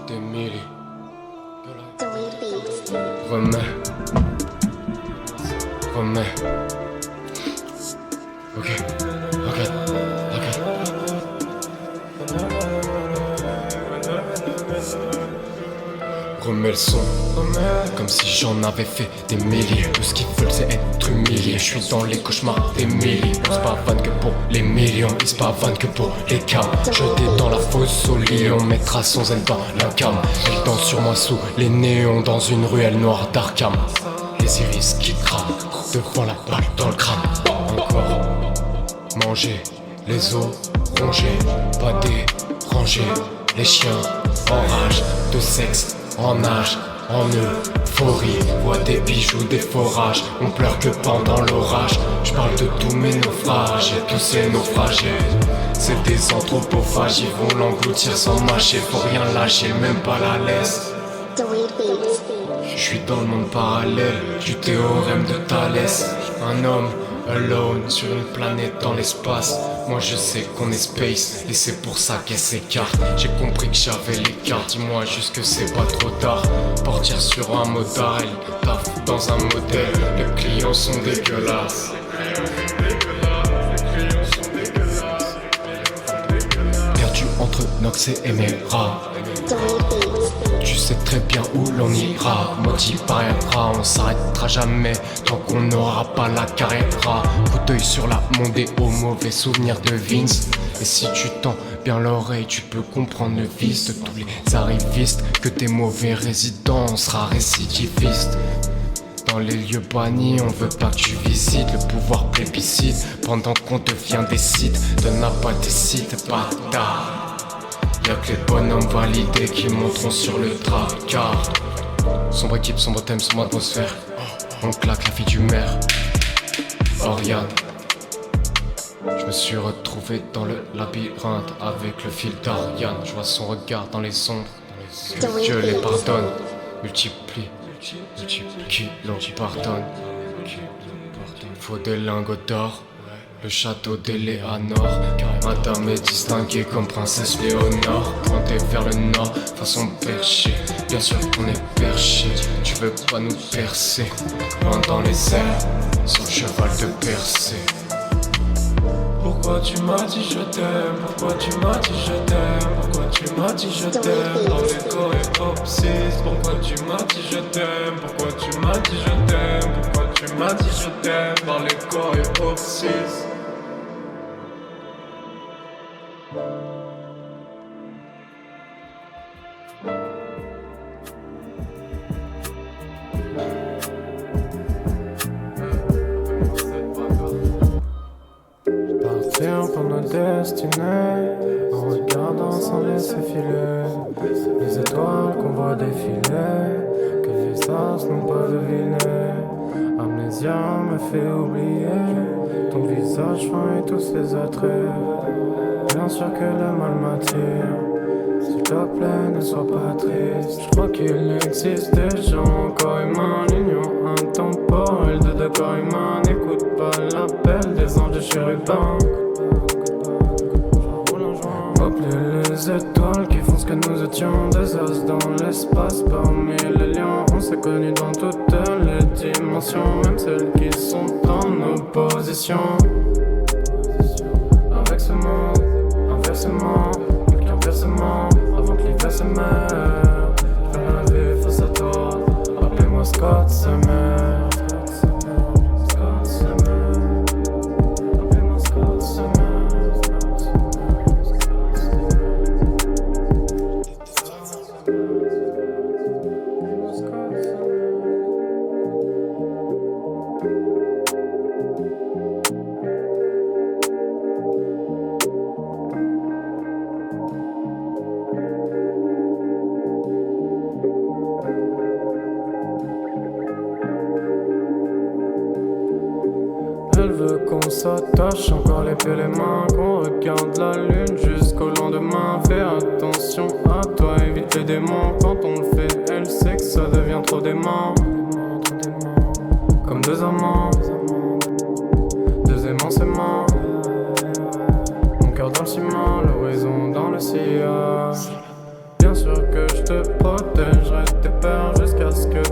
des milli. Beats. Remets. Ok. Remets le son, comme si j'en avais fait des milliers. Tout ce qu'ils veulent c'est être humilié. Je suis dans les cauchemars des milliers. On se pavane que pour les millions, ils se pavanent que pour les cams. Jeté dans la fosse au lion, mettra son zen dans l'incam. Elle danse sur moi sous les néons dans une ruelle noire d'Arkham. Les iris qui crament, devant la balle dans le crâne. Encore manger, les os rongés, pas dérangés. Les chiens en rage, de sexe en âge, en euphorie, voit des bijoux, des forages. On pleure que pendant l'orage. Je parle de tous mes naufrages et tous ces naufragés. C'est des anthropophages, ils vont l'engloutir sans mâcher. Faut rien lâcher, même pas la laisse. Je suis dans le monde parallèle du théorème de Thalès. Un homme alone sur une planète dans l'espace. Moi je sais qu'on est space et c'est pour ça qu'elle s'écarte. J'ai compris que j'avais les cartes, dis-moi juste que c'est pas trop tard. Portière sur un motard, elle taffe dans un modèle. Les clients sont dégueulasses. Perdu entre Nox et Emera. Tu sais très bien où l'on ira. Maudit paraîtra, on s'arrêtera jamais tant qu'on n'aura pas la carrière. Coup d'œil sur la mondée au mauvais souvenir de Vince. Et si tu tends bien l'oreille, tu peux comprendre le vice de tous les arrivistes. Que tes mauvais résidents, on sera récidiviste. Dans les lieux bannis, on veut pas que tu visites. Le pouvoir plébiscite pendant qu'on devient des sites. Donne pas des sites, bâtard. Y'a que les bonhommes validés qui monteront sur le tracard. Sombre équipe, sombre thème, sombre atmosphère. On claque la fille du maire, Oriane. Je me suis retrouvé dans le labyrinthe avec le fil d'Ariane. Je vois son regard dans les ombres. Que Dieu les pardonne. Multiplie qui l'on pardonne. Faut des lingots d'or. Le château d'Éléanor, madame est distinguée comme princesse Léonore. Pointé vers le nord, façon perché. Bien sûr qu'on est perché, tu veux pas nous percer. Loin dans les airs, son cheval de percée. Pourquoi tu m'as dit je t'aime? Pourquoi tu m'as dit je t'aime? Pourquoi tu m'as dit je t'aime? Dans les choréopsis. Pourquoi tu m'as dit je t'aime? Pourquoi tu m'as dit je t'aime? Pourquoi tu m'as dit je t'aime? Dans les choréopsis. Partir pour nos destinées, en regardant sans laisser filer les étoiles qu'on voit défiler, que les as n'ont pas deviné. Amnésia m'a fait oublier ton visage fin et tous ses attraits. Bien sûr que le mal m'attire, s'il te plaît ne sois pas triste. Je crois qu'il existe des gens, corps humain, l'union intemporelle de deux corps humains. N'écoute pas l'appel des anges de chérubins. Appeler les étoiles qui font ce que nous étions, des as dans l'espace parmi les lions. On s'est connus dans toutes les dimensions, même celles qui sont en opposition. Avec ce monde, inversement, inversement, avant que l'hiver se meure. Je viens la vie face à toi, appelez-moi Scott Summer. Elle veut qu'on s'attache, encore les pieds, les mains, qu'on regarde la lune jusqu'au lendemain. Fais attention à toi, évite les démons. Quand on le fait, elle sait que ça devient trop dément. Comme deux amants, deux aimants. Mon cœur dans le ciment, l'horizon dans le sillage. Bien sûr que je te protégerai tes peurs jusqu'à ce que